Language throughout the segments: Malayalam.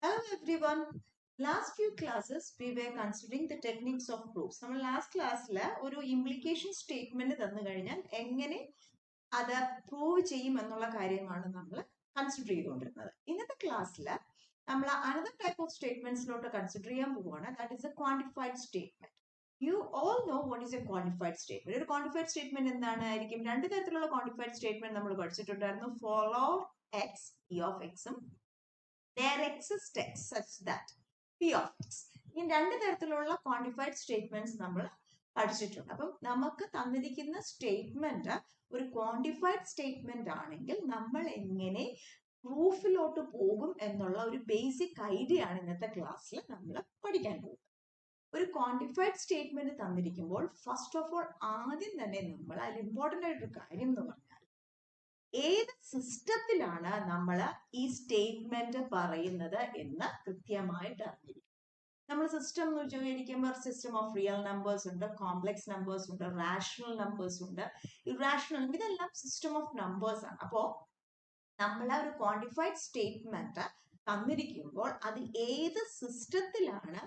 Hello everyone. Last few classes we were considering the techniques of proofs. നമ്മൾ ലാസ്റ്റ് ക്ലാസ്സിൽ ഒരു ഇംപ്ലിക്കേഷൻ സ്റ്റേറ്റ്മെന്റ് തന്നു കഴിഞ്ഞാൽ എങ്ങനെ അത് പ്രൂവ് ചെയ്യും എന്നുള്ള കാര്യമാണ് നമ്മൾ കൺസിഡർ ചെയ്തുകൊണ്ടിരുന്നത്. ഇന്നത്തെ ക്ലാസ്സിൽ നമ്മൾ അനദർ ടൈപ്പ് ഓഫ് സ്റ്റേറ്റ്മെന്റ്സിലോട്ട് കൺസിഡർ ചെയ്യാൻ പോവുകയാണ്. That is A quantified statement. You all no what is A quantified statement. ഒരു ക്വാണ്ടിഫൈഡ് സ്റ്റേറ്റ്മെന്റ് എന്തായിരിക്കും? രണ്ട് തരത്തിലുള്ള ക്വാണ്ടിഫൈഡ് സ്റ്റേറ്റ്മെന്റ് നമ്മൾ പഠിച്ചിട്ടുണ്ടായിരുന്നു. ഫോളോ എക്സ്, പി ഓഫ് എക്സും there exists x such that p of x. ഈ രണ്ട് തരത്തിലുള്ള ക്വാണ്ടിഫൈഡ് സ്റ്റേറ്റ്മെന്റ്സ് നമ്മൾ പഠിച്ചിട്ടുണ്ട്. അപ്പം നമുക്ക് തന്നിരിക്കുന്ന സ്റ്റേറ്റ്മെന്റ് ഒരു ക്വാണ്ടിഫൈഡ് സ്റ്റേറ്റ്മെന്റ് ആണെങ്കിൽ നമ്മൾ എങ്ങനെ പ്രൂഫിലോട്ട് പോകും എന്നുള്ള ഒരു ബേസിക് ഐഡിയ ആണ് ഇന്നത്തെ ക്ലാസ്സിൽ നമ്മൾ പഠിക്കാൻ പോകുന്നത്. ഒരു ക്വാണ്ടിഫൈഡ് സ്റ്റേറ്റ്മെന്റ് തന്നിരിക്കുമ്പോൾ ഫസ്റ്റ് ഓഫ് ഓൾ ആദ്യം തന്നെ നമ്മൾ അതിൽ ഇമ്പോർട്ടൻ്റ് ആയിട്ടൊരു കാര്യം എന്ന് പറഞ്ഞാൽ ഏത് സിസ്റ്റത്തിലാണ് നമ്മൾ ഈ സ്റ്റേറ്റ്മെന്റ് പറയുന്നത് എന്ന് കൃത്യമായിട്ട് അറിഞ്ഞിരിക്കും. നമ്മൾ സിസ്റ്റം എന്ന് വിചാരിക്കുമ്പോൾ സിസ്റ്റം ഓഫ് റിയൽ നമ്പേഴ്സ് ഉണ്ട്, കോംപ്ലക്സ് നമ്പേഴ്സ് ഉണ്ട്, റാഷണൽ നമ്പേഴ്സ് ഉണ്ട്, ഇറാഷണൽ, ഇതെല്ലാം സിസ്റ്റം ഓഫ് നമ്പേഴ്സ് ആണ്. അപ്പോൾ നമ്മൾ ഒരു ക്വാണ്ടിഫൈഡ് സ്റ്റേറ്റ്മെന്റ് തന്നിരിക്കുമ്പോൾ അത് ഏത് സിസ്റ്റത്തിലാണ്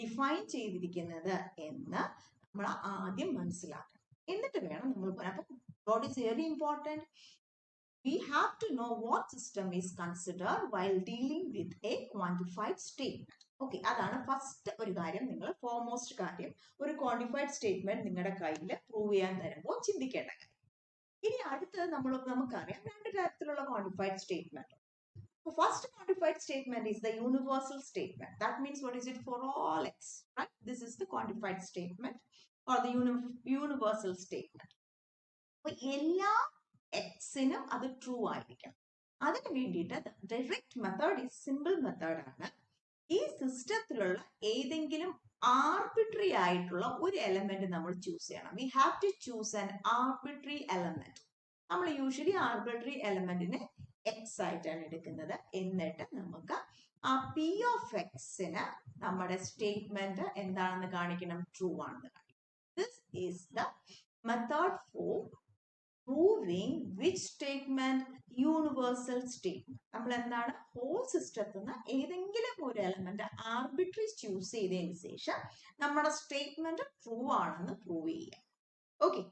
ഡിഫൈൻ ചെയ്തിരിക്കുന്നത് എന്ന് നമ്മൾ ആദ്യം മനസ്സിലാക്കണം. എന്നിട്ട് വേണം നമ്മൾ പറയാൻ. അപ്പം what is very important, we have to know what system is considered while dealing with a quantified statement. Okay, അതാണ് ഫസ്റ്റ് ഒരു കാര്യം. നിങ്ങൾ ഫോർമോസ്റ്റ് കാര്യം ഒരു ക്വാണ്ടിഫൈഡ് സ്റ്റേറ്റ്മെന്റ് നിങ്ങളുടെ കയ്യിൽ പ്രൂവ് ചെയ്യാൻ തരുമ്പോൾ ചിന്തിക്കേണ്ട കാര്യം. ഇനി അടുത്തത് നമുക്കറിയാം രണ്ട് തരത്തിലുള്ള quantified statement. First quantified statement is the universal statement. That means what is it? For all x, right? This is the quantified statement or the universal statement. അപ്പോൾ എല്ലാ എക്സിനും അത് ട്രൂ ആയിരിക്കണം. അതിന് വേണ്ടിയിട്ട് ഡയറക്റ്റ് മെത്തേഡ് ഈ സിമ്പിൾ മെത്തേഡ് ആണ്. ഈ സിസ്റ്റത്തിലുള്ള ഏതെങ്കിലും ആർബിട്രറി ആയിട്ടുള്ള ഒരു എലമെന്റ് നമ്മൾ ചൂസ് ചെയ്യണം. We have to choose an arbitrary element. നമ്മൾ യൂഷ്വലി ആർബിട്രറി എലമെന്റിനെ എക്സ് ആയിട്ടാണ് എടുക്കുന്നത്. എന്നിട്ട് നമുക്ക് ആ പി ഓഫ് എക്സിന് നമ്മുടെ സ്റ്റേറ്റ്മെന്റ് എന്താണെന്ന് കാണിക്കണം, ട്രൂ ആണെന്ന് കാണിക്കണം. This is the method for proving which statement? Universal statement. നമ്മൾ എന്താണ് ഹോൾ സിസ്റ്റത്തിൽ നിന്ന് ഏതെങ്കിലും ഒരു എലമെന്റ് ആർബിട്രറി ചൂസ് ചെയ്തതിന് ശേഷം നമ്മുടെ സ്റ്റേറ്റ്മെന്റ് ട്രൂ ആണെന്ന് പ്രൂവ് ചെയ്യാം. ഓക്കെ,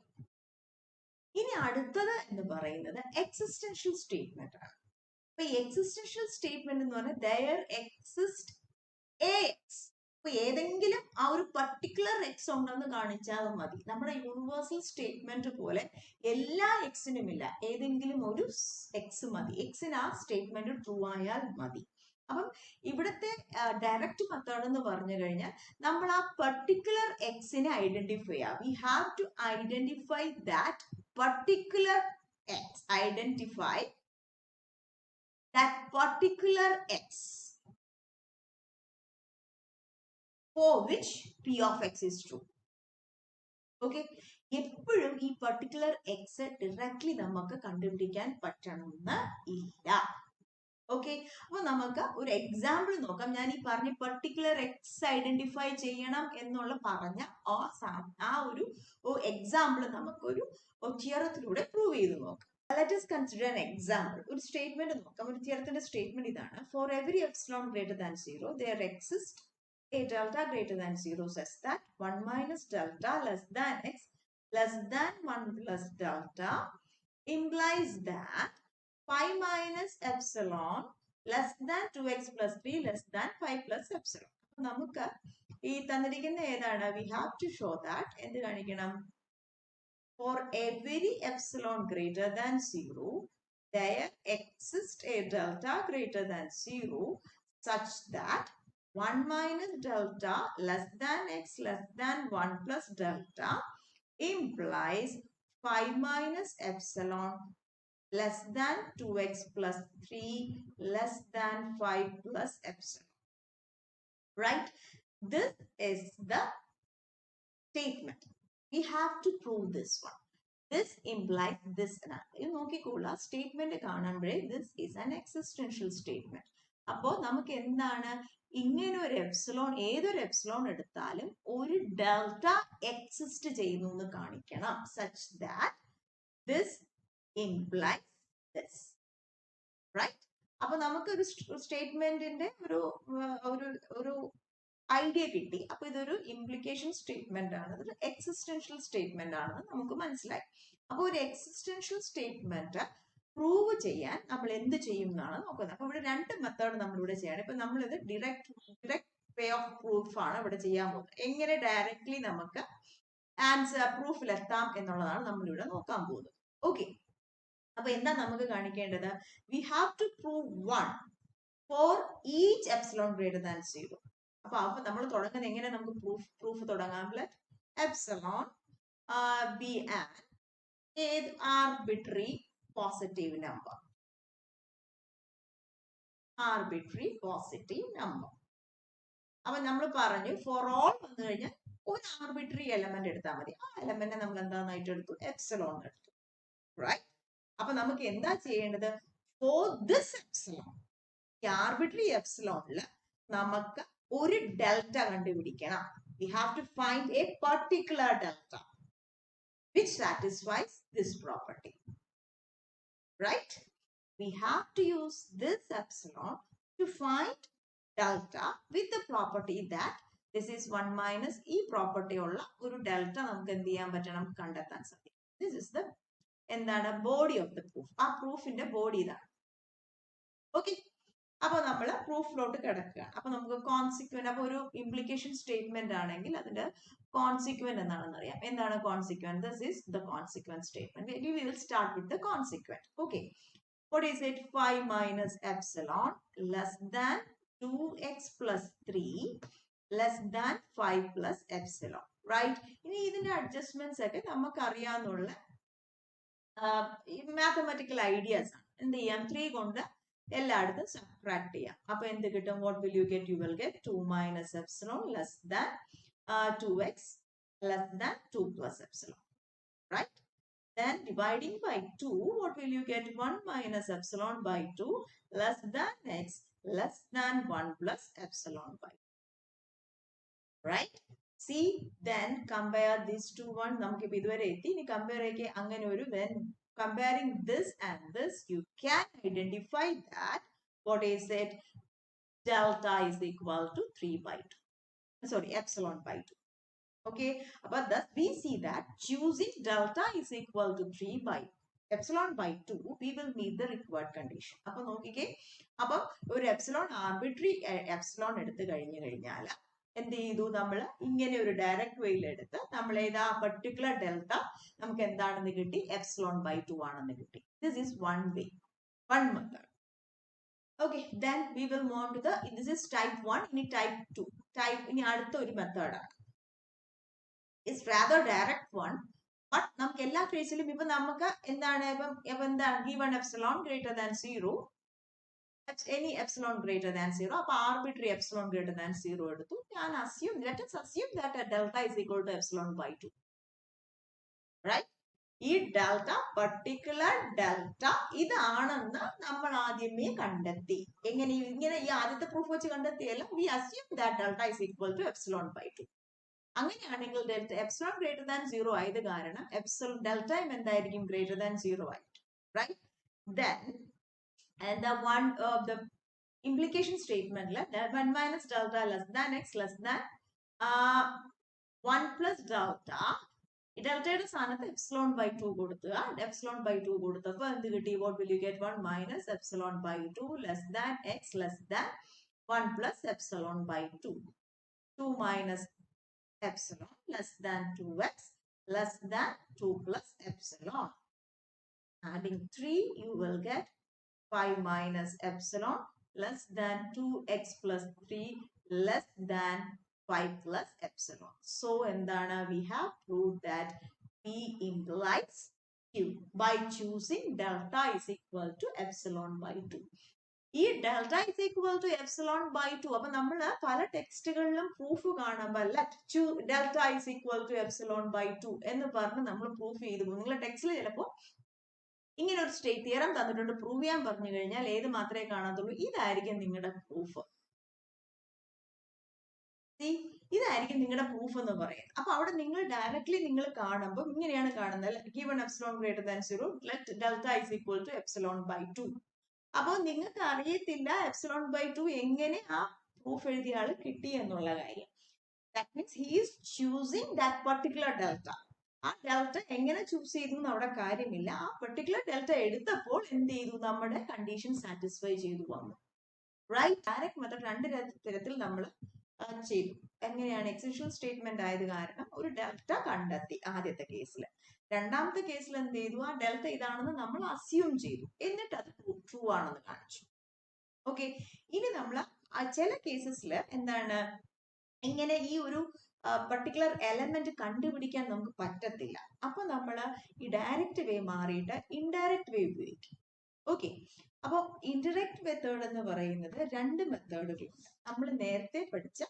ഇനി അടുത്തത് എന്ന് പറയുന്നത് എക്സിസ്റ്റൻഷ്യൽ സ്റ്റേറ്റ്മെന്റ് ആണ്. അപ്പൊ എക്സിസ്റ്റൻഷ്യൽ സ്റ്റേറ്റ്മെന്റ് എന്ന് പറഞ്ഞാൽ there exist x. അപ്പൊ ഏതെങ്കിലും ആ ഒരു പർട്ടിക്കുലർ എക്സ് ഉണ്ടെന്ന് കാണിച്ചാൽ മതി. നമ്മുടെ യൂണിവേഴ്സൽ സ്റ്റേറ്റ്മെന്റ് പോലെ എല്ലാ എക്സിനും ഇല്ല, ഏതെങ്കിലും ഒരു എക്സ് മതി. എക്സിന് ആ സ്റ്റേറ്റ്മെന്റ് ട്രൂ ആയാൽ മതി. അപ്പം ഇവിടുത്തെ ഡയറക്റ്റ് മെത്തേഡ് എന്ന് പറഞ്ഞു കഴിഞ്ഞാൽ നമ്മൾ ആ പർട്ടിക്കുലർ എക്സിനെ ഐഡന്റിഫൈ ചെയ്യാം. We have to identify that particular x. Identify that particular x for which p of x is true. Okay, എപ്പോഴും ഈ പർട്ടിക്കുലർ എക്സ് ഡയറക്ട്ലി നമുക്ക് കണ്ടുപിടിക്കാൻ പറ്റണമെന്ന് ഇല്ല. ഓക്കെ, അപ്പൊ നമുക്ക് ഒരു എക്സാമ്പിൾ നോക്കാം. ഞാൻ ഈ പറഞ്ഞ പർട്ടിക്കുലർ എക്സ് ഐഡന്റിഫൈ ചെയ്യണം എന്നുള്ള പറഞ്ഞ ആ ഒരു എക്സാമ്പിൾ നമുക്കൊരു തിയറത്തിലൂടെ പ്രൂവ് ചെയ്ത് നോക്കാം. Let us consider an example. ഒരു സ്റ്റേറ്റ്മെന്റ് നോക്കാം. ഒരു തിയറത്തിന്റെ സ്റ്റേറ്റ്മെന്റ് ഇതാണ്. For every epsilon greater than 0 there exists a delta greater than 0 such that 1 minus delta less than x less than 1 plus delta implies that 5 minus epsilon less than 2x plus 3 less than 5 plus epsilon. നമുക്ക് ഈ തന്നിരിക്കുന്ന ഏതാണ്? We have to show that എന്ത് കാണിക്കണം? For every epsilon greater than 0 there exists a delta greater than 0 such that 1 minus delta less than x less than 1 plus delta implies 5 minus epsilon less than 2x plus 3 less than 5 plus epsilon. Right? This is the statement. We have to prove this one. This implies this. You നോക്കിക്കോളാ, സ്റ്റേറ്റ്മെന്റ് കാണുമ്പോഴേ this is an existential statement. അപ്പോൾ നമുക്ക് എന്താണ്, ഇങ്ങനെ ഒരു എപ്സിലോൺ, ഏതൊരു എപ്സിലോൺ എടുത്താലും ഒരു ഡെൽറ്റ എക്സിസ്റ്റ് ചെയ്യുന്നു എന്ന് കാണിക്കണം. such that this implies this. Right? അപ്പൊ നമുക്കൊരു സ്റ്റേറ്റ്മെന്റിന്റെ ഒരു ഐഡിയ കിട്ടി. അപ്പൊ ഇതൊരു ഇംപ്ലിക്കേഷൻ സ്റ്റേറ്റ്മെന്റ് ആണ്, ഇതൊരു എക്സിസ്റ്റൻഷ്യൽ സ്റ്റേറ്റ്മെന്റ് ആണെന്ന് നമുക്ക് മനസ്സിലായി. അപ്പൊ ഒരു എക്സിസ്റ്റൻഷ്യൽ സ്റ്റേറ്റ്മെന്റ് പ്രൂവ് ചെയ്യാൻ നമ്മൾ എന്ത് ചെയ്യും എന്നാണ് നോക്കുന്നത്. അപ്പൊ ഇവിടെ രണ്ട് മെത്തേഡ് നമ്മളിവിടെ ചെയ്യണം. ഇപ്പൊ നമ്മളിത് ഡിറക്റ്റ് വേ ഓഫ് പ്രൂഫ് ആണ് ഇവിടെ ചെയ്യാൻ പോകുന്നത്. എങ്ങനെ ഡയറക്ട്ലി നമുക്ക് ആൻസർ പ്രൂഫിൽ എത്താം എന്നുള്ളതാണ് നമ്മളിവിടെ നോക്കാൻ പോകുന്നത്. ഓക്കെ, അപ്പൊ എന്താ നമുക്ക് കാണിക്കേണ്ടത്? We have to prove 1 for each epsilon greater than 0. അപ്പൊ നമ്മൾ തുടങ്ങുന്നത് എങ്ങനെ? നമുക്ക് പ്രൂഫ് തുടങ്ങാം. Let epsilon be an arbitrary positive number. Arbitrary positive number. അപ്പൊ നമ്മൾ പറഞ്ഞു ഫോർ ഓൾ വന്നു കഴിഞ്ഞാൽ ഒരു ആർബിട്രറി എലമെന്റ് എടുത്താൽ മതി. ആ എലമെന്റ് നമ്മൾ എന്താന്നായിട്ട് എടുത്തു? എപ്സിലോൺ എടുത്തു. റൈറ്റ്? അപ്പൊ നമുക്ക് എന്താ ചെയ്യേണ്ടത്? ഫോർ ദിസ് എപ്സിലോൺ, ഈ ആർബിട്രറി എപ്സിലോണില് നമുക്ക് ഒരു ഡെൽറ്റ കണ്ടുപിടിക്കണം. We have to find a particular delta which satisfies this property. Right? We have to use this epsilon to find delta with the property that this is 1 minus e property ഉള്ള ഒരു ഡെൽറ്റ നമുക്ക് എന്ത് ചെയ്യാൻ പറ്റണം? കണ്ടെത്താൻ സാധിക്കും. This is the എന്താണ്? Body of the proof. ആ പ്രൂഫിന്റെ ബോഡി ഇതാണ്. ഓക്കെ, അപ്പൊ നമ്മൾ പ്രൂഫിലോട്ട് കിടക്കുകയാണ്. അപ്പൊ നമുക്ക് കോൺസിക്വന്റ്, അപ്പൊ ഒരു ഇംപ്ലിക്കേഷൻ സ്റ്റേറ്റ്മെന്റ് ആണെങ്കിൽ അതിന്റെ കോൺസിക്വന്റ് എന്താണെന്ന് അറിയാം. എന്താണ് consequent? This is the consequent statement. We will start with the consequent. Okay, what is it? 5 minus epsilon less than 2x plus 3 less than 5 plus epsilon. Right? ഇനി ഇതിന്റെ അഡ്ജസ്റ്റ്മെന്റ്സ് ഒക്കെ നമുക്ക് അറിയാവുന്ന മാത്തമാറ്റിക്കൽ ഐഡിയാസ് ആണ്. എന്ത് ചെയ്യാം? 3 കൊണ്ട് എല്ലായിടത്തും സബ്ട്രാക്ട് ചെയ്യാം. അപ്പൊ എന്ത് കിട്ടും? What will you get? You will get 2 minus epsilon less than 2x less than 2 plus epsilon. Right? Then dividing by 2, what will you get? 1 minus epsilon by 2 less than x less than 1 plus epsilon by 2. Right? See, then compare these two one. നമുക്ക് ഇപ്പൊ ഇതുവരെ എത്തി. ഇനി കമ്പയർ ചെയ്യേ അങ്ങനെ ഒരു when comparing this and this, you can identify that what is it? Delta is equal to 3 by 2. Sorry, epsilon by 2. Okay, but thus we see that choosing delta is equal to 3 by epsilon by 2, we will meet the required condition. അപ്പൊ നോക്കിക്കേ, അപ്പൊ ഒരു എപ്സിലോൺ ആർബിട്രറി എപ്സിലോൺ എടുത്തു കഴിഞ്ഞാൽ എന്ത് ചെയ്തു? നമ്മൾ ഇങ്ങനെ ഒരു ഡയറക്റ്റ് വേയിൽ എടുത്ത് നമ്മൾ ഏതാ പർട്ടിക്കുലർ ഡെൽറ്റ നമുക്ക് എന്താണെന്ന് കിട്ടി? എപ്സിലോൺ ബൈ 2 ആണെന്ന് കിട്ടി. This is one way, one method. Okay, then we will move to the, this is type 1. ഇനി type 2. ഇനി അടുത്ത ഒരു മെത്തേഡാണ്. It's rather direct one, but നമുക്ക് എല്ലാ കേസിലും ഇപ്പൊ നമുക്ക് എന്താണ് ഇപ്പൊ എന്താണ് given epsilon greater than 0, any epsilon greater than 0, അപ്പൊ arbitrary epsilon greater than 0 എടുത്തു. ഞാൻ assume, let us assume that a delta is equal to epsilon by 2. Right? ഈ ഡെൽറ്റ പർട്ടിക്കുലർ ഡെൽറ്റ ഇതാണെന്ന് നമ്മൾ ആദ്യമേ കണ്ടെത്തി. ഇങ്ങനെ ഈ ആദ്യത്തെ പ്രൂഫ് വെച്ച് കണ്ടെത്തിയല്ല. We assume that delta is equal to epsilon by 2. അങ്ങനെയാണെങ്കിൽ ഡെൽറ്റ എപ്സിലോൺ ഗ്രേറ്റർ ദാൻ 0 ആയത് കാരണം എപ്സിലോൺ ഡെൽറ്റയും എന്തായിരിക്കും? ഗ്രേറ്റർ ദാൻ 0 ആയിരിക്കും. Right? Then the one of the implication statement la 1 minus delta less than x less than 1 plus delta, ഡെൽറ്റയുടെ സ്ഥാനത്ത് എപ്സിലോൺ ബൈ 2 കൊടുക്കുക. എപ്സിലോൺ ബൈ 2 കൊടുത്തപ്പോൾ എന്ത് കിട്ടി? what will you get? 1 minus epsilon by 2 less than x less than 1 plus epsilon by 2. 2 minus epsilon less than 2x less than 2 plus epsilon. Adding 3, you will get 5 minus epsilon less than 2x plus 3 less than 5 plus epsilon. So, endana we have proved that P implies Q by choosing delta is equal to epsilon by 2. ഈ delta is equal to epsilon by 2. അപ്പൊ നമ്മൾ പല ടെക്സ്റ്റുകളിലും പ്രൂഫ് കാണുമ്പോൾ delta is equal to epsilon by 2 എന്ന് പറഞ്ഞ് നമ്മൾ പ്രൂഫ് ചെയ്തു. നിങ്ങളുടെ ടെക്സ്റ്റിൽ ചിലപ്പോൾ ഇങ്ങനെ ഒരു സ്റ്റേറ്റ് തിയറം തന്നിട്ടുണ്ട്, പ്രൂവ് ചെയ്യാൻ പറഞ്ഞു കഴിഞ്ഞാൽ ഏത് മാത്രമേ കാണാത്തുള്ളൂ? ഇതായിരിക്കും നിങ്ങളുടെ പ്രൂഫ്. ഇതായിരിക്കും നിങ്ങളുടെ പ്രൂഫ് എന്ന് പറയുന്നത്. അപ്പൊ അവിടെ നിങ്ങൾ ഡയറക്ട്ലി നിങ്ങൾ കാണുമ്പോൾ ഇങ്ങനെയാണ് കാണുന്നത്. given epsilon greater than 0, let delta is equal to epsilon by 2. അപ്പോൾ നിങ്ങൾക്ക് അറിയത്തില്ല ε/2 എങ്ങനെ ആ പ്രൂഫ് എഴുതിയ ആൾ കിട്ടി എന്നുള്ള കാര്യം. That means he is choosing that particular delta. ആ ഡെൽറ്റ എങ്ങനെ ചൂസ് ചെയ്തു എന്ന് അവിടെ കാര്യമില്ല. ആ പെർട്ടിക്കുലർ ഡെൽറ്റ എടുത്തപ്പോൾ എന്ത് ചെയ്തു, നമ്മുടെ കണ്ടീഷൻ സാറ്റിസ്ഫൈ ചെയ്തു വന്നു. റൈറ്റ്? ഡയറക്റ്റ് മെത്തേഡ് രണ്ട് തരത്തിൽ നമ്മൾ ചെയ്തു. എങ്ങനെയാണ്? എക്സിക്യൂഷൻ സ്റ്റേറ്റ്മെന്റ് ആയത് കാരണം ഒരു ഡെൽറ്റ കണ്ടെത്തി ആദ്യത്തെ കേസിൽ. രണ്ടാമത്തെ കേസിൽ എന്ത് ചെയ്തു, ആ ഡെൽറ്റ ഇതാണെന്ന് നമ്മൾ അസ്യൂം ചെയ്തു, എന്നിട്ട് അത് ട്രൂ ആണെന്ന് കാണിച്ചു. ഓക്കെ, ഇനി നമ്മൾ ചില കേസസിൽ എന്താണ്, ഇങ്ങനെ ഈ ഒരു പർട്ടിക്കുലർ എലമെന്റ് കണ്ടുപിടിക്കാൻ നമുക്ക് പറ്റത്തില്ല. അപ്പൊ നമ്മൾ ഈ ഡയറക്റ്റ് വേ മാറിയിട്ട് ഇൻഡയറക്റ്റ് വേ ഉപയോഗിക്കും. ഓക്കെ, അപ്പോൾ ഇൻഡയറക്റ്റ് മെത്തേഡ് എന്ന് പറയുന്നത് രണ്ട് മെത്തേഡുകളുണ്ട്. നമ്മൾ നേരത്തെ പഠിച്ച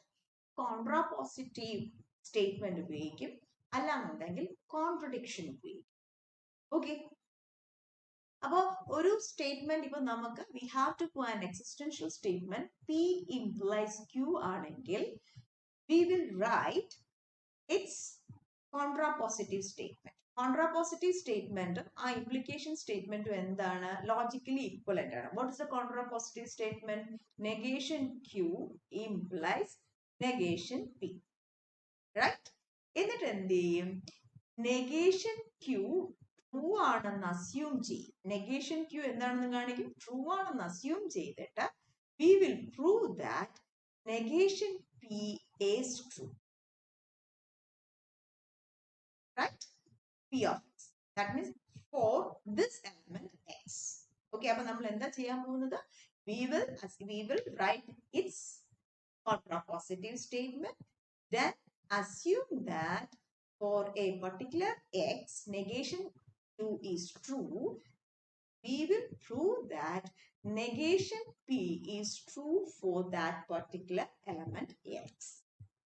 കോൺട്രാപോസിറ്റീവ് സ്റ്റേറ്റ്മെന്റ് ഉപയോഗിക്കും, അല്ലാന്നുണ്ടെങ്കിൽ കോൺട്രഡിക്ഷൻ ഉപയോഗിക്കും. ഓക്കെ, അപ്പോൾ ഒരു സ്റ്റേറ്റ്മെന്റ് ഇപ്പൊ നമുക്ക് വി ഹാവ് ടു പോ an existential statement P implies Q ആണെങ്കിൽ we will write its contrapositive statement. Contrapositive statement ആ implication statement എന്താണ്, logically equivalent ആണ്. What is the contrapositive statement? Negation Q implies negation P. Right? എന്നിട്ട് എന്ത് ചെയ്യും, negation Q ട്രൂ ആണെന്ന് അസ്യൂം ചെയ്യും. negation Q എന്താണെന്ന് കാണിക്കും, ട്രൂ ആണെന്ന് അസ്യൂം ചെയ്തിട്ട് we will prove that negation P is true. Right? P of x. That means for this element x. Okay, അപ്പോൾ നമ്മൾ എന്താ ചെയ്യാൻ പോകുന്നത്, we will write its contrapositive statement, then assume that for a particular x negation Q is true. We will prove that negation P is true for that particular element x.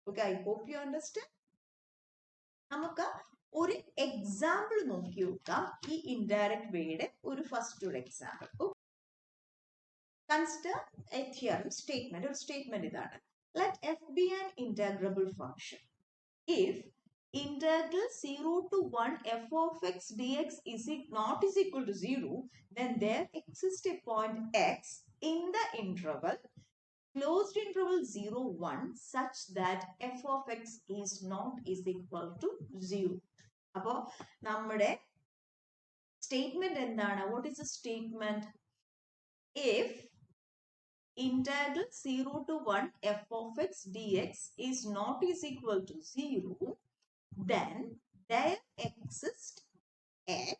Okay, I hope you understand. നമുക്ക് ഒരു എക്സാമ്പിൾ നോക്കി നോക്കാം. ഈ ഇൻഡയറക്റ്റ് വേയുടെ ഒരു ഫസ്റ്റ് ഒരു example. Consider A theorem statement. ഒരു സ്റ്റേറ്റ്മെന്റ് ഇതാണ്, let f be an integrable function if integral 0 to 1 f of x dx is equal to 0, then there exists a point x in the interval closed interval 0 1 such that f of x is not equal to 0. അപ്പോൾ നമ്മുടെ സ്റ്റേറ്റ്മെന്റ് എന്താണ്, what is the statement? If integral 0 to 1 f of x dx is not equal to 0, then there exists x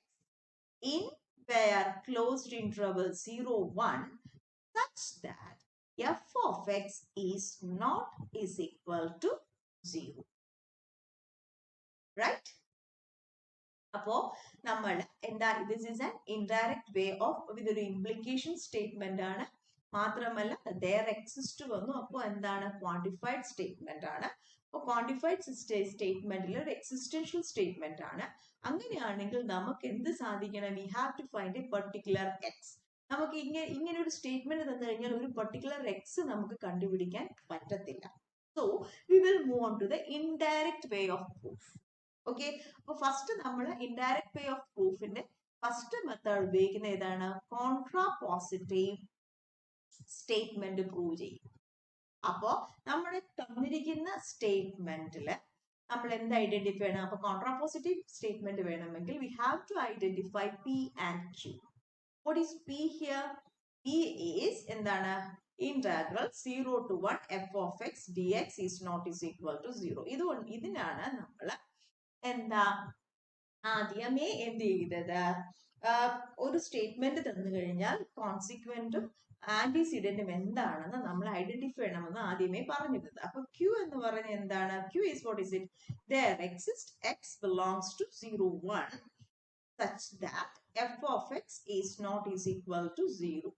in where closed interval 0 1 such that f of x is not equal to 0. Right? അപ്പോൾ നമ്മൾ എന്താ, this is an indirect way of ഇതൊരു implication statement ആണ്. മാത്രമല്ല there exist വന്നു, അപ്പോൾ എന്താണ്, ക്വാണ്ടിഫൈഡ് സ്റ്റേറ്റ്മെന്റ് ആണ്. അപ്പോൾ ക്വാണ്ടിഫൈഡ് സ്റ്റേറ്റ്മെന്റിൽ ഒരു എക്സിസ്റ്റൻഷ്യൽ സ്റ്റേറ്റ്മെന്റ് ആണ്. അങ്ങനെയാണെങ്കിൽ നമുക്ക് എന്ത് സാധിക്കണം, we have to find a particular x. നമുക്ക് ഇങ്ങനെ ഒരു സ്റ്റേറ്റ്മെന്റ് തന്നു കഴിഞ്ഞാൽ ഒരു പർട്ടിക്കുലർ എക്സ് നമുക്ക് കണ്ടുപിടിക്കാൻ പറ്റത്തില്ല. So we will move on to the indirect way of proof. Okay, അപ്പൊ ഫസ്റ്റ് നമ്മൾ ഇൻഡയറക്റ്റ് വേ ഓഫ് പ്രൂഫിന്റെ ഫസ്റ്റ് മെത്തേഡ് ഉപയോഗിക്കുന്ന ഏതാണ്, കോൺട്രാപോസിറ്റീവ് സ്റ്റേറ്റ്മെന്റ് പ്രൂവ് ചെയ്യും. അപ്പോ നമ്മുടെ തന്നിരിക്കുന്ന സ്റ്റേറ്റ്മെന്റില് നമ്മൾ എന്ത് ഐഡന്റിഫൈ ചെയ്യണം, അപ്പൊ കോൺട്രാപോസിറ്റീവ് സ്റ്റേറ്റ്മെന്റ് വേണമെങ്കിൽ we have to identify P and Q. What is P here? P is എന്താണ്, integral 0 to 1 f of x dx is not equal to 0. ഇതിനാണ് നമ്മൾ എന്താ ആദ്യമേ എന്ത് ചെയ്തത്, ഒരു സ്റ്റേറ്റ്മെന്റ് തന്നു കഴിഞ്ഞാൽ കോൺസിക്വന്റും ആന്റിസിഡന്റും എന്താണെന്ന് നമ്മൾ ഐഡന്റിഫൈ ചെയ്യണമെന്ന് ആദ്യമേ പറഞ്ഞിരുന്നത്. അപ്പൊ Q എന്ന് പറയുന്നത് എന്താണ്, Q is what is it? There exists x belongs to 0 1 such that f of x is not equal to 0.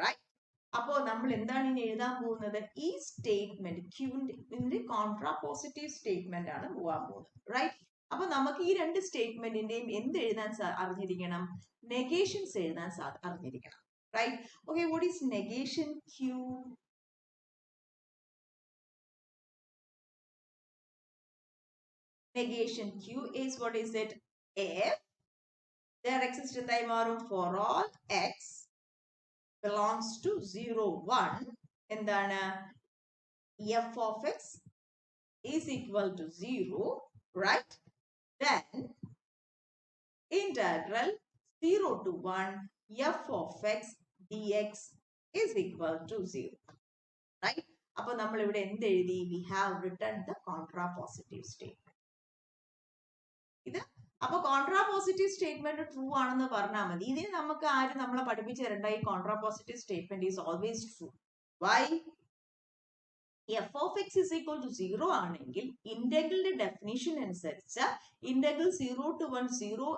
Right? അപ്പോൾ നമ്മൾ എന്താണ് ഇനി എഴുതാൻ പോകുന്നത്, ഈ സ്റ്റേറ്റ്മെന്റ് ക്യൂവിന്റെ കോൺട്രാപോസിറ്റീവ് സ്റ്റേറ്റ്മെന്റ് ആണ് പോകാൻ പോകുന്നത്. റൈറ്റ്? അപ്പൊ നമുക്ക് ഈ രണ്ട് സ്റ്റേറ്റ്മെന്റിന്റെയും എന്ത് എഴുതാൻ അറിഞ്ഞിരിക്കണം, നെഗേഷൻസ് എഴുതാൻ അറിഞ്ഞിരിക്കണം. Right? Okay, what is negation Q? Negation Q is what is it? If there exists എന്തായി മാറും, for all x belongs to 0, 1, എന്താണ് f of x is equal to 0, right? Then integral 0 to 1 f of x dx is equal to 0, right? അപ്പോൾ നമ്മൾ ഇവിടെ എന്ത് എഴുതി? We have written the contrapositive statement. ഇത് അപ്പൊ കോൺട്രാപോസിറ്റീവ് സ്റ്റേറ്റ്മെന്റ് ട്രൂ ആണെന്ന് പറഞ്ഞാൽ മതി. ഇതിന് നമുക്ക് ആരും നമ്മളെ പഠിപ്പിച്ചു തരണ്ട. ഈ contrapositive statement is always true. Why? f of x is equal to 0 ആണെങ്കിൽ ഇന്റഗ്രലിന്റെ ഡെഫിനിഷൻ അനുസരിച്ച് ഇന്റഗ്രൽ 0 to 1 0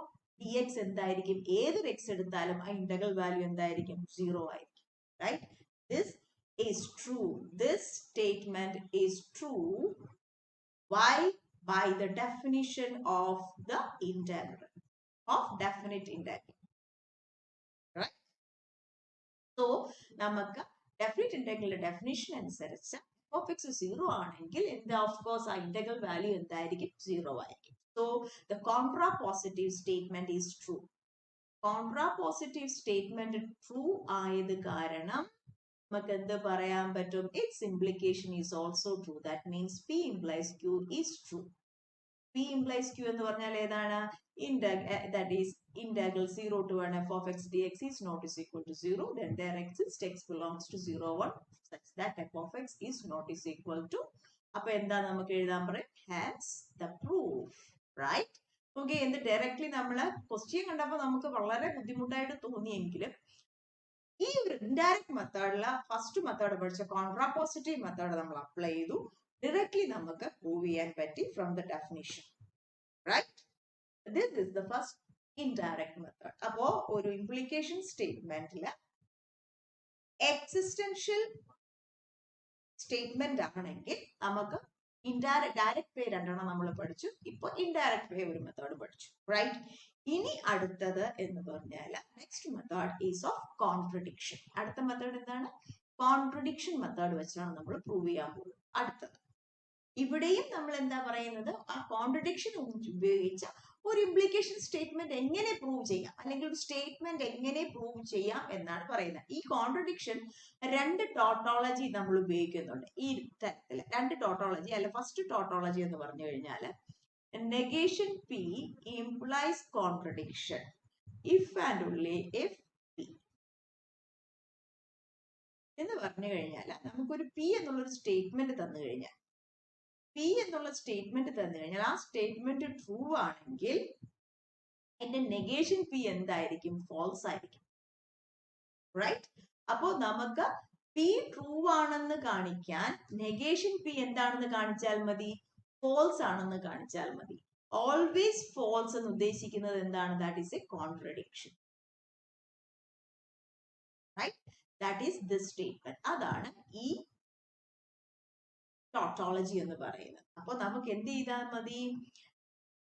dx എന്തായിരിക്കും? ഏതൊരു x എടുത്താലും ആ ഇന്റഗ്രൽ വാല്യൂ എന്തായിരിക്കും? 0 ആയിരിക്കും, right? This is true. This statement is true. Why? By the definition of the integral, of definite integral, right? So നമുക്ക് definite integral definition അനുസരിച്ച് f of x 0 ആണെങ്കിൽ എന്താ? Of course ആ integral value എന്തായിരിക്കും? 0 ആയിരിക്കും. So the contrapositive statement is true. Contrapositive statement true ആയത് കാരണം നമുക്ക് എന്ത് പറയാൻ പറ്റും? Its implication is also true. That means P implies Q is true. P implies Q എന്ന് പറഞ്ഞാൽ ഏതാണ്? That is integral 0 to 1 f of x dx is not is equal to 0. Then there exists x belongs to 0, 1 such that f of x is not is equal to. അപ്പൊ എന്താ നമുക്ക് എഴുതാൻ പറയും? Hence the proof, right? Okay, എന്ത് ഡയറക്ട്ലി നമ്മള് ക്വസ്റ്റ്യൻ കണ്ടപ്പോൾ നമുക്ക് വളരെ ബുദ്ധിമുട്ടായിട്ട് തോന്നിയെങ്കിലും ഈ ഒരു ഇൻഡയറക്റ്റ് മെത്തേഡില് ഫസ്റ്റ് മെത്തേഡ് പഠിച്ച കോൺട്രാപോസിറ്റീവ് മെത്തേഡ് നമ്മൾ അപ്ലൈ ചെയ്തു. ഡയറക്ട്ലി നമുക്ക് പ്രൂവ് ചെയ്യാൻ പറ്റി from the definition, right? This is the first indirect method. അപ്പോ ഒരു ഇംപ്ലിക്കേഷൻ സ്റ്റേറ്റ്മെന്റില് എക്സിസ്റ്റൻഷ്യൽ സ്റ്റേറ്റ്മെന്റ് ആണെങ്കിൽ നമുക്ക് ഡയറക്റ്റ് വേ രണ്ടെണ്ണം നമ്മൾ പഠിച്ചു. ഇപ്പൊ ഇൻഡയറക്റ്റ് വേ ഒരു മെത്തേഡ് പഠിച്ചു, റൈറ്റ്? ഇനി അടുത്തത് എന്ന് പറഞ്ഞാൽ next method is of contradiction. അടുത്ത മെത്തേഡ് എന്താണ്? കോൺട്രഡിക്ഷൻ മെത്തേഡ് വെച്ചാണ് നമ്മൾ പ്രൂവ് ചെയ്യാൻ പോകുന്നത്. അടുത്തത് ഇവിടെയും നമ്മൾ എന്താ പറയുന്നത്? ആ കോൺട്രഡിക്ഷൻ ഉപയോഗിച്ച ഒരു ഇംപ്ലിക്കേഷൻ സ്റ്റേറ്റ്മെന്റ് എങ്ങനെ പ്രൂവ് ചെയ്യാം, അല്ലെങ്കിൽ ഒരു സ്റ്റേറ്റ്മെന്റ് എങ്ങനെ പ്രൂവ് ചെയ്യാം എന്നാണ് പറയുന്നത്. ഈ കോൺട്രഡിക്ഷൻ രണ്ട് ടോട്ടോളജി നമ്മൾ ഉപയോഗിക്കുന്നുണ്ട് ഈ തരത്തില്. രണ്ട് ടോട്ടോളജി അല്ല, ഫസ്റ്റ് ടോട്ടോളജി എന്ന് പറഞ്ഞു കഴിഞ്ഞാൽ negation P implies contradiction if and only if P എന്ന് പറഞ്ഞു കഴിഞ്ഞാൽ നമുക്കൊരു P എന്നുള്ളൊരു സ്റ്റേറ്റ്മെന്റ് തന്നു കഴിഞ്ഞാൽ P എന്നുള്ള സ്റ്റേറ്റ്മെന്റ് തന്നു കഴിഞ്ഞാൽ ആ സ്റ്റേറ്റ്മെന്റ് ട്രൂ ആണെങ്കിൽ അതിന്റെ നെഗേഷൻ P എന്തായിരിക്കും? ഫോൾസ് ആയിരിക്കും, റൈറ്റ്? അപ്പോ നമുക്ക് P ട്രൂ ആണെന്ന് കാണിക്കാൻ നെഗേഷൻ P എന്താണെന്ന് കാണിച്ചാൽ മതി? ഫോൾസ് ആണെന്ന് കാണിച്ചാൽ മതി. ഓൾവേസ് ഫോൾസ് എന്ന് ഉദ്ദേശിക്കുന്നത് എന്താണ്? That is a contradiction, right? That is this statement. അതാണ് ഈ ടോട്ടോളജി എന്ന് പറയുന്നത്. അപ്പൊ നമുക്ക് എന്ത് ചെയ്താൽ മതി?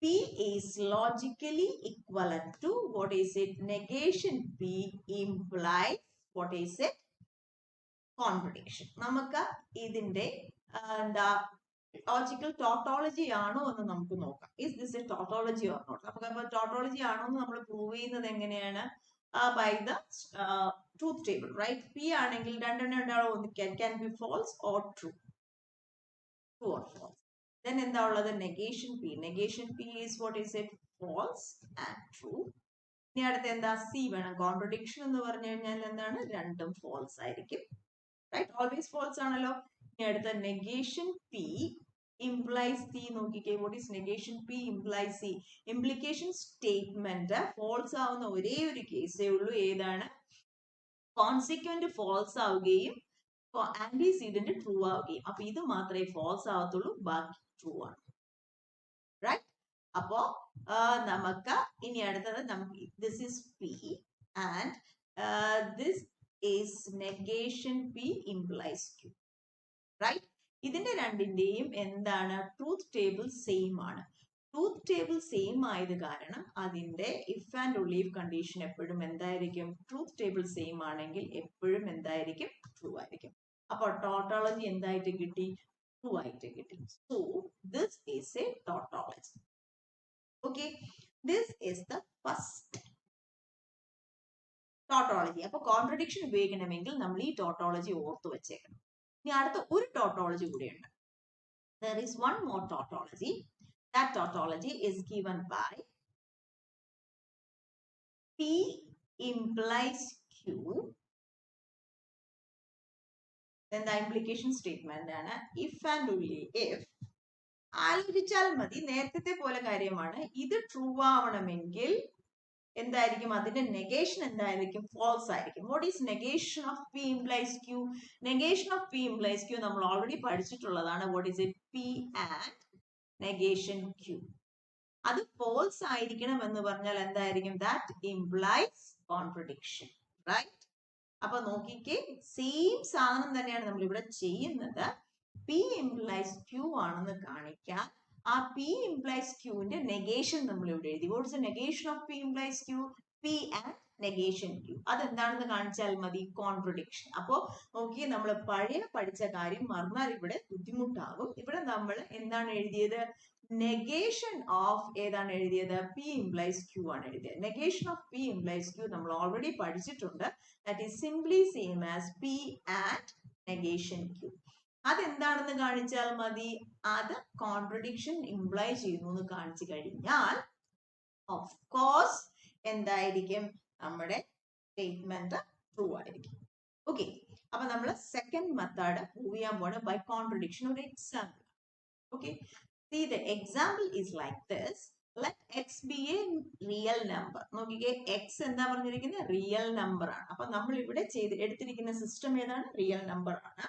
P is logically equivalent to what is it? Negation P implies what is it? Contradiction. നമുക്ക് ഇതിന്റെ എന്താ ലോജിക്കൽ ടോട്ടോളജി ആണോ എന്ന് നമുക്ക് നോക്കാം. Is this a tautology or not? നമുക്ക് ടോട്ടോളജി ആണോ എന്ന് നമ്മൾ പ്രൂവ് ചെയ്യുന്നത് എങ്ങനെയാണ്? By the truth table, right? P ആണെങ്കിൽ രണ്ടെണ്ണം ഉണ്ടാവും, ഒന്ന് can be false or true, true or false. Then എന്താ ഉള്ളത്? Negation P. Negation P is what is it? False and true. ഇനി അടുത്ത് എന്താ? C വേണം. കോൺട്രഡിക്ഷൻ എന്ന് പറഞ്ഞു കഴിഞ്ഞാൽ എന്താണ്? രണ്ടും false ആയിരിക്കും, റൈറ്റ്? ഓൾവേസ് false ആണല്ലോ. ഇനി അടുത്ത നെഗേഷൻ P implies C. നോക്കിക്കേ, what is negation P implies C? Implication statement false ആവുന്ന ഒരേ ഒരു കേസേ ഉള്ളൂ. ഏതാണ്? കോൺസിക്വന്റ് ഫോൾസ് ആവുകയും ആന്റിസീഡന്റ് ട്രൂ ആവുകയും. അപ്പൊ ഇത് മാത്രമേ ഫോൾസ് ആവത്തുള്ളൂ, ബാക്കി ട്രൂ ആണ്, റൈറ്റ്? അപ്പോ നമുക്ക് ഇനി അടുത്തത് നമുക്ക് this is P and this is negation P implies Q, right? ഇതിന്റെ രണ്ടിന്റെയും എന്താണ്? ട്രൂത്ത് ടേബിൾ സെയിം ആണ്. ട്രൂത്ത് ടേബിൾ സെയിം ആയത് കാരണം അതിന്റെ if and only if condition എപ്പോഴും എന്തായിരിക്കും? ട്രൂത്ത് ടേബിൾ സെയിം ആണെങ്കിൽ എപ്പോഴും എന്തായിരിക്കും? ട്രൂ ആയിരിക്കും. അപ്പൊ ടോട്ടോളജി എന്തായിട്ട് കിട്ടി? ട്രൂ ആയിട്ട് കിട്ടി. So this is A tautology. Okay, this is the first tautology. അപ്പൊ കോൺട്രഡിക്ഷൻ ഉപയോഗിക്കണമെങ്കിൽ നമ്മൾ ഈ ടോട്ടോളജി ഓർത്തു വെച്ചേക്കണം. ഇനി അടുത്ത ഒരു ടോട്ടോളജി കൂടിയുണ്ട്. There is one more tautology. That tautology is given by P implies Q. Then the implication statement ആണ് if and only if. ആലോചിച്ചാൽ മതി, നേരത്തെ പോലെ കാര്യമാണ്. ഇത് ട്രൂ ആവണമെങ്കിൽ എന്തായിരിക്കും, അതിന്റെ നെഗേഷൻ എന്തായിരിക്കും, ഫോൾസ് ആയിരിക്കും. What is negation of P implies Q? Negation of P implies Q നമ്മൾ ഓൾറെഡി പഠിച്ചിട്ടുള്ളതാണ്. What is it? P and negation Q. അത് ഫോൾസ് ആയിരിക്കണം എന്ന് പറഞ്ഞാൽ എന്തായിരിക്കും? That implies contradiction, right? അപ്പൊ നോക്കിക്കേ, സെയിം സാധനം തന്നെയാണ് നമ്മൾ ഇവിടെ ചെയ്യുന്നത്. P implies Q ആണെന്ന് കാണിക്കാൻ ആ P implies Qന്റെ നെഗേഷൻ നമ്മൾ ഇവിടെ എഴുതി. What is the negation of P implies Q? P and negation Q. അതെന്താണെന്ന് കാണിച്ചാൽ മതി, കോൺട്രഡിക്ഷൻ. അപ്പോ നോക്കി, നമ്മൾ പഴയ പഠിച്ച കാര്യം മറന്നാൽ ഇവിടെ ബുദ്ധിമുട്ടാകും. ഇവിടെ നമ്മൾ എന്താണ് എഴുതിയത്? നെഗേഷൻ ഓഫ് ഏതാണ് എഴുതിയത്? P implies Q ആണ് എഴുതിയത്. Negation of P implies Q നമ്മൾ ഓൾറെഡി പഠിച്ചിട്ടുണ്ട്. That is simply same as P and negation Q. അതെന്താണെന്ന് കാണിച്ചാൽ മതി. അത് കോൺട്രഡിക്ഷൻ ഇംപ്ലൈ ചെയ്യുന്നു എന്ന് കാണിച്ചു കഴിഞ്ഞാൽ ഓഫ് കോഴ്സ് എന്തായിരിക്കും, നമ്മുടെ സ്റ്റേറ്റ്മെന്റ് ട്രൂ ആയിരിക്കും. ഓക്കെ, അപ്പൊ നമ്മൾ സെക്കൻഡ് മെത്തേഡ് പ്രൂവ് ചെയ്യാൻ പോണ് ബൈ കോൺട്രഡിക്ഷൻ. ഒരു example. Okay, see the example is like this. Let x be a real number. നോക്കിക്കേ, x എന്താ പറഞ്ഞിരിക്കുന്നത്? റിയൽ നമ്പർ ആണ്. അപ്പൊ നമ്മൾ ഇവിടെ എടുത്തിരിക്കുന്ന സിസ്റ്റം ഏതാണ്? റിയൽ നമ്പർ ആണ്.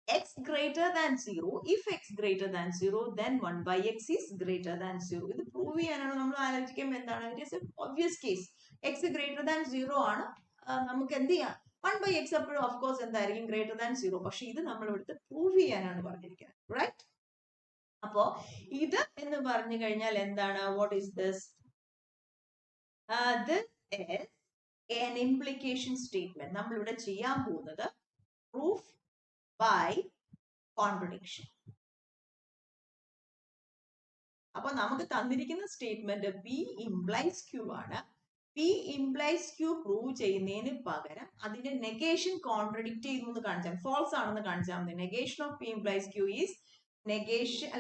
x greater than 0. If x greater than 0, then 1 by x is greater than 0. ഇത് പ്രൂവ് ചെയ്യാനാണ് നമ്മൾ ആലോചിക്കുമ്പോൾ എന്താണ്? It is an obvious case. x greater than 0 ആണ്. നമുക്ക് എന്ത് ചെയ്യാം? 1 by x അപ്പോഴും ഓഫ് കോഴ്സ് എന്തായിരിക്കും? greater than 0. പക്ഷെ ഇത് നമ്മൾ ഇവിടുത്തെ പ്രൂവ് ചെയ്യാനാണ് പറഞ്ഞിരിക്കുന്നത്, റൈറ്റ്? അപ്പോ ഇത് എന്ന് പറഞ്ഞു കഴിഞ്ഞാൽ എന്താണ്? What is this? This is an implication statement. നമ്മൾ ഇവിടെ ചെയ്യാൻ പോകുന്നത് പ്രൂഫ് by contradiction. അപ്പൊ നമുക്ക് തന്നിരിക്കുന്ന സ്റ്റേറ്റ്മെന്റ് P implies Q ആണ്. P implies Q പ്രൂവ് ചെയ്യുന്നതിന് പകരം അതിന്റെ നെഗേഷൻ കോൺട്രഡിക്ട് ചെയ്യുന്നു എന്ന് കാണിച്ചാൽ, ഫോൾസ് ആണെന്ന് കാണിച്ചാൽ മതി. Negation of P implies Q is negation,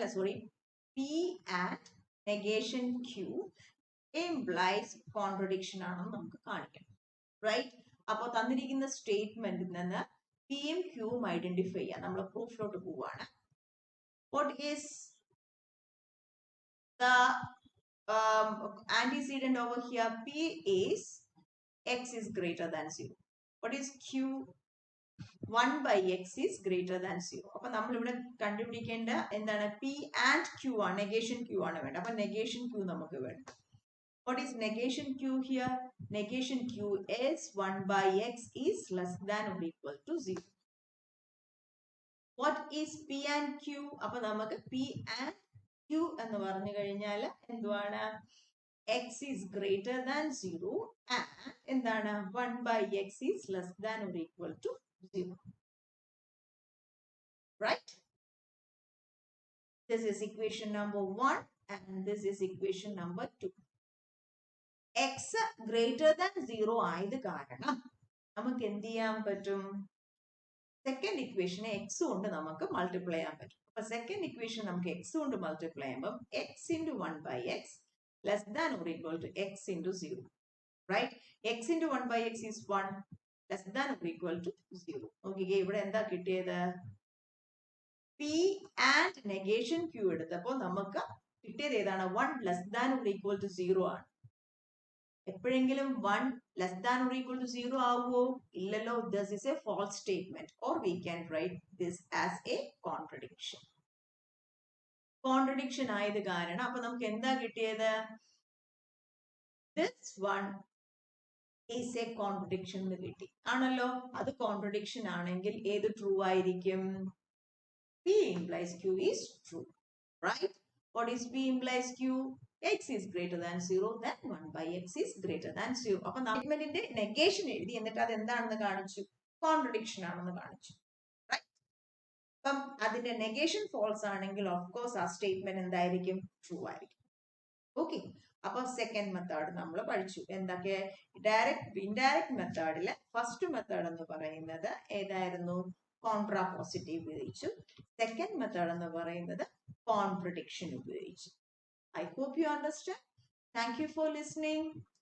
P and negation Q implies contradiction ആണെന്ന് നമുക്ക് കാണിക്കണം, റൈറ്റ്? അപ്പോൾ തന്നിരിക്കുന്ന സ്റ്റേറ്റ്മെന്റിൽ നിന്ന് പിയും ക്യൂവും ഐഡന്റിഫൈ ചെയ്യാം. നമ്മൾ പ്രൂഫിലോട്ട് പോവാണ്. What is the antecedent over here? P is x is greater than 0. What is Q? 1 by x is greater than 0. അപ്പൊ നമ്മൾ ഇവിടെ കണ്ടുപിടിക്കേണ്ട എന്താണ്? P and Q ആണ്. നെഗേഷൻ Q ആണ് വേണ്ട. അപ്പൊ നെഗേഷൻ Q നമുക്ക് വേണ്ട. What is negation Q here? Negation Q is 1 by x is less than or equal to 0. What is P and Q? അപ്പൊ നമുക്ക് P and Q എന്ന് പറഞ്ഞു കഴിഞ്ഞാൽ എന്തുവാണ്? x is greater than 0 and എന്താണ്? 1 by x is less than or equal to 0. Right? This is equation number 1 and this is equation number 2. x greater than 0 ആയത് കാരണം നമുക്ക് എന്ത് ചെയ്യാൻ പറ്റും? സെക്കൻഡ് ഇക്വേഷനെ x കൊണ്ട് നമുക്ക് മൾട്ടിപ്ലൈ ചെയ്യാൻ പറ്റും. അപ്പൊ സെക്കൻഡ് ഇക്വേഷൻ നമുക്ക് x കൊണ്ട് മൾട്ടിപ്ലൈ ചെയ്യുമ്പോൾ x into 1 by x less than or equal to x into 0. Right? x into 1 by x is 1 less than or equal to 0. Okay, ഇവിടെ എന്താ കിട്ടിയത്? P and negation Q എടുത്തപ്പോൾ നമുക്ക് കിട്ടിയത് ഏതാണ്? 1 less than or equal to 0 ആണ്. എപ്പോഴെങ്കിലും 1 less than or equal to 0 ആവുമോ? ഇല്ലല്ലോ. This is a false statement or we can write this as a contradiction. Contradiction ആയത് കാരണം അപ്പൊ നമുക്ക് എന്താ കിട്ടിയത്? This one is a contradiction എന്ന് കിട്ടി. ആണല്ലോ. അത് കോൺട്രഡിക്ഷൻ ആണെങ്കിൽ ഏത് ട്രൂ ആയിരിക്കും? P implies Q is true. Right? What is P implies Q? X is greater than 0, then 1 by x is greater than 0. അപ്പൊ സ്റ്റേറ്റ്മെന്റിന്റെ നെഗേഷൻ എഴുതി എന്നിട്ട് അത് എന്താണെന്ന് കാണിച്ചു? കോൺട്രഡിക്ഷൻ ആണെന്ന് കാണിച്ചു. റൈറ്റ്? അപ്പം അതിന്റെ നെഗേഷൻ ഫോൾസ് ആണെങ്കിൽ ഓഫ് കോഴ്സ് ആ സ്റ്റേറ്റ്മെന്റ് എന്തായിരിക്കും? ട്രൂ ആയിരിക്കും. ഓക്കെ, അപ്പൊ സെക്കൻഡ് മെത്തേഡ് നമ്മൾ പഠിച്ചു. എന്തൊക്കെ? ഇൻഡയറക്റ്റ് മെത്തേഡില് ഫസ്റ്റ് മെത്തേഡ് എന്ന് പറയുന്നത് ഏതായിരുന്നു? കോൺട്രാപോസിറ്റീവ് ഉപയോഗിച്ചു. സെക്കൻഡ് മെത്തേഡ് എന്ന് പറയുന്നത് കോൺട്രഡിക്ഷൻ ഉപയോഗിച്ചു. I hope you understand. Thank you for listening.